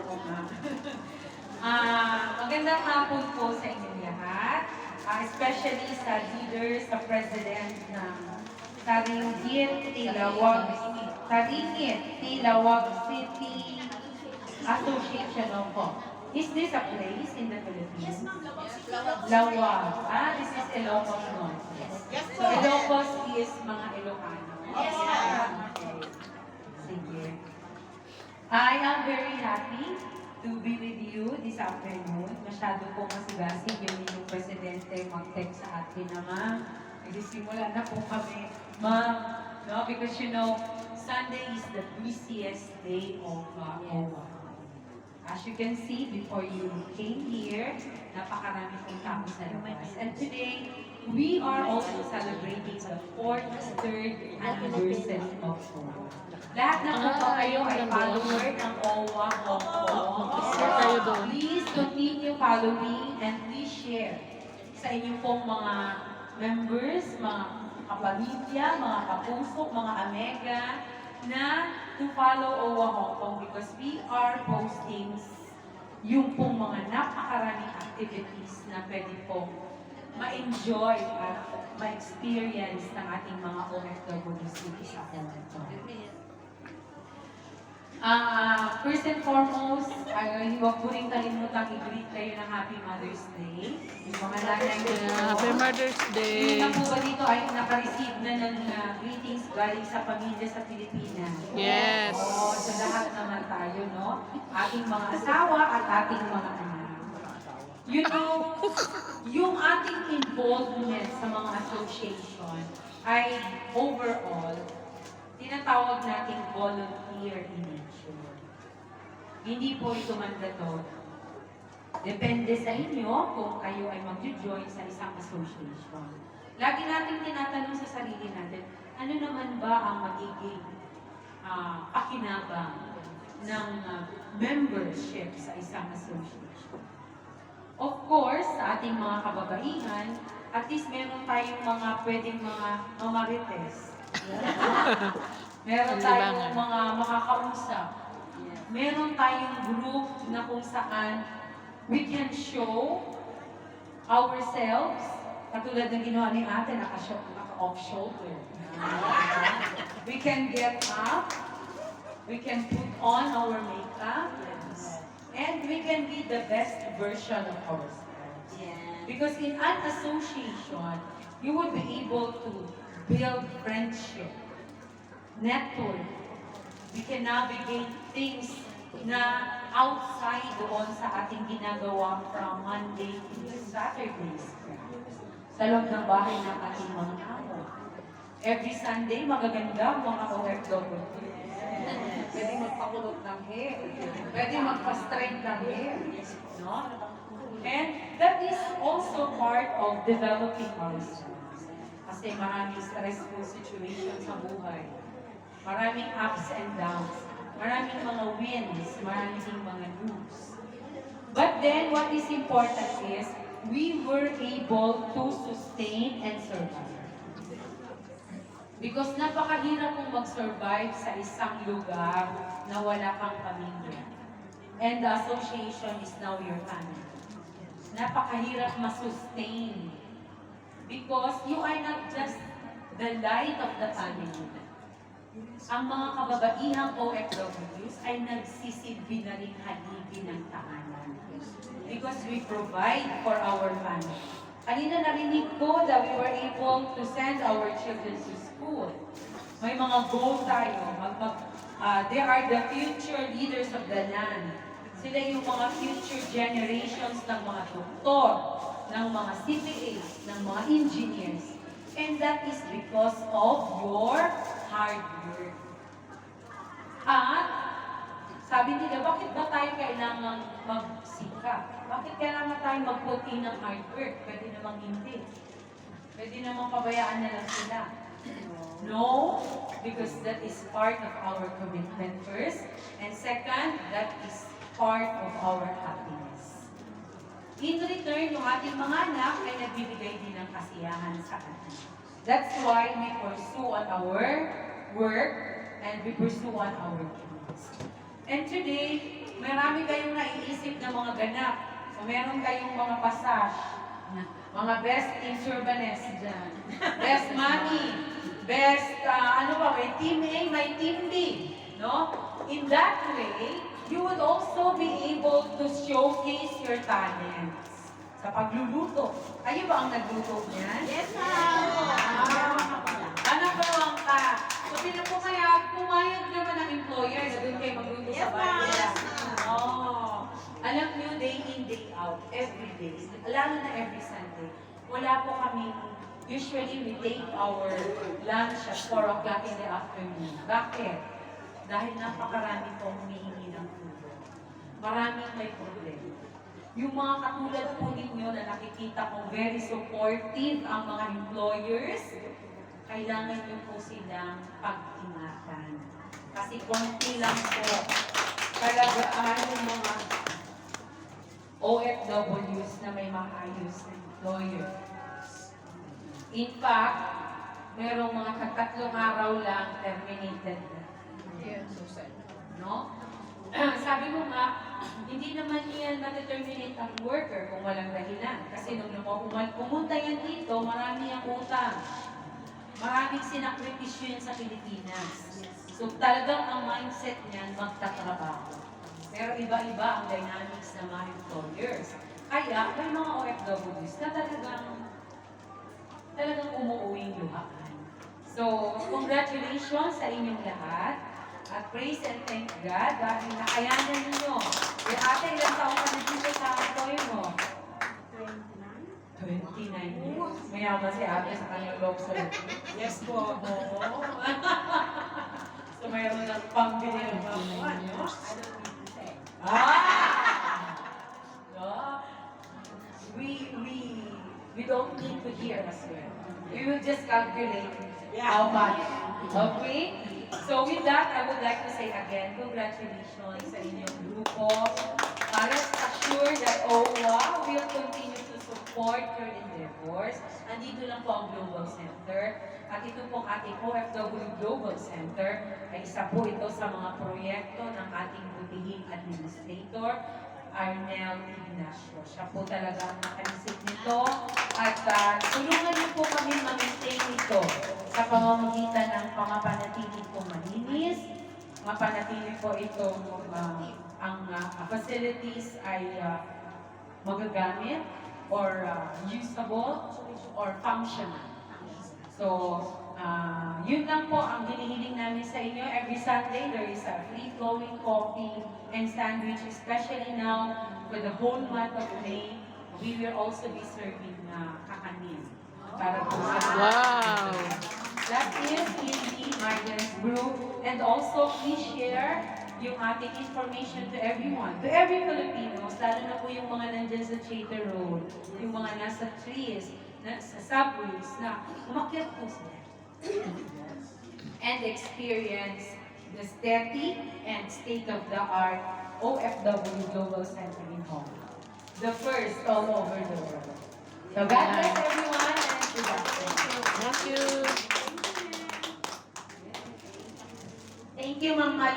Oo nga. Magandang hapon po sa inyong lahat, especially sa leader, sa president ng Taringit Tilawag City Association of Po. Is this a place in the Philippines? Lawag. This is Ilocos North. Yes So po. Ilocos is mga Ilocano. Yes, ma'am. Okay. Sige. I am very happy to be with you this afternoon. Masyado po masigasig yung inyong presidente mag-text sa atin na ma'am. Nagsisimula na po kami. Ma'am, no? Because you know, Sunday is the busiest day of OWA. As you can see, before you came here, napakarami pong tao sa labas. And today, we are also celebrating the 43rd anniversary of OWA. Lahat na po ba kayo ay follower ng OWA Hong Kong? Please continue following and please share sa inyong pong mga members, mga kapamilya, mga kapuso, mga amega, na to follow OWA Hong Kong because we are posting yung pong mga napakaraming activities na pwede pong ma-enjoy at ma-experience ng ating mga OFWs dito sa Hong Kong. First and foremost, huwag po rin kalimutan i-greet kayo ng Happy Mother's Day. Yung mga nanay dito. Happy Mother's Day. Yung po ba dito ay naka-receive na ng greetings galing sa pamilya sa Pilipinas? Yes. Oo, sa lahat naman tayo, no? Ating mga asawa at ating mga anak. You know, yung ating involvement sa mga association ay overall, tinatawag nating volunteer in nature. Hindi po ito mandato. Depende sa inyo kung kayo ay mag-join sa isang association. Lagi natin tinatanong sa sarili natin, ano naman ba ang magiging pakinabang ng membership sa isang association? Of course, sa ating mga kababaihan, at least meron tayong mga pwedeng mga mamarites. Meron tayong mga makakausap. Meron tayong group na kung saan we can show ourselves, katulad ng ginawa ni ate, naka-off shoulder. We can get up, we can put on our makeup, and we can be the best version of ourselves. Because in an association, you would be able to build friendship, network. We can navigate things na outside doon sa ating ginagawa from Monday to Saturdays. Sa loob ng bahay ng ating mga amo. Every Sunday, magaganda mga OFW. Pwede magpakulot ng hair. Pwede magpa-straight ng hair. No? And that is also part of developing ourselves. Kasi maraming stressful situation sa buhay. Maraming ups and downs. Maraming mga wins. Maraming mga lose. But then, what is important is, we were able to sustain and survive. Because napakahirap kong mag-survive sa isang lugar na wala kang pamilya. And the association is now your family. Napakahirap ma-sustain. Because you are not just the light of the family. Ang mga kababaihang OFWs ay nagsisilbi na rin haligi ng tahanan. Because we provide for our family. Kanina narinig ko that we were able to send our children to school. May mga goal tayo. They are the future leaders of the land. Sila yung mga future generations ng mga doktor, ng mga CPAs, ng mga engineers. And that is because of your hard work. At sabi nila, bakit ba tayo kailangan magsikap? Bakit kailangan tayo mag-put in ng hard work? Pwede namang hindi. Pwede namang pabayaan na lang sila. No, because that is part of our commitment first. And second, that is part of our happiness. In return, yung ating mga anak ay nagbibigay din ng kasiyahan sa atin. That's why we pursue on our work and we pursue on our dreams. And today, marami kayong naiisip na mga ganap. So, meron kayong mga passage, mga best insurbanist dyan. Best mommy, best, may team A, may team B. No? In that way, you would also be able to showcase your talents sa pagluluto. Kayo ba ang nagluto niyan? Yes, ma'am. Number one ka. So, pumayag naman ang employer na doon kayo magluto sa Yes, ma'am. bahay. Yes, ma'am. Oh. Alam niyo, day in, day out, every day, lalo na every Sunday, wala po kami, usually we take our lunch at 4 o'clock in the afternoon. Bakit? Dahil napakarami pong humihingi ng tulong. Maraming may problema. Yung mga katulad po ninyo na nakikita kong very supportive ang mga employers, kailangan niyo po silang pag-ingatan. Kasi konti lang po talagaan yung mga OFWs na may maayos na employers. In fact, merong mga katatlong araw lang terminated na. No? Sabi mo nga, hindi naman yan na-determinate ang worker kung walang dahilan. Kasi nung pumunta yan dito, marami ang utang. Maraming sinakripisyo yan sa Pilipinas. So talagang ang mindset niyan magtatrabaho. Pero iba-iba ang dynamics ng mga employers. Kaya may mga OFWs na talagang umuuwing luhaan. So, congratulations sa inyong lahat. At praise and thank God dahil nakayanan ninyo. Ate, ilang taon ka na dito sa employer mo? 29 years. Mayaman si ate sa kanyang loob sa Yes po. Oo. So, mayroon ng pambili ng mga no? No? We don't need to hear as well. We will just calculate how much. Okay? So with that, I would like to say again, congratulations sa inyong grupo. Rest assured that OWA will continue to support your endeavors. Andito lang po ang Global Center. At ito pong ating OFW Global Center ay isa po ito sa mga proyekto ng ating butihing administrator, Arnel Ignacio. Siya po talaga ang nakaisip nito at tulungan niyo po kami ma-maintain ito sa pamamagitan ng pangapanatili po malinis, mapanatili po ito ang facilities ay magagamit or usable or functional. So, yun lang po ang hinihiling namin sa inyo. Every Sunday, there is a free-flowing coffee and sandwich, especially now for the whole month of May. We will also be serving kakanin. Para po sa Wow! That is in the Migrants Group. And also, please share yung ating information to everyone, to every Filipinos, lalo na po yung mga nandyan sa Chater Road, yung mga nasa trees, sa subways, na umakyat po sila. And experience the steady and state-of-the-art OFW Global Center in Hong Kong. The first all over the world. So God bless everyone and good afternoon. Thank you! Thank you, Ma'am.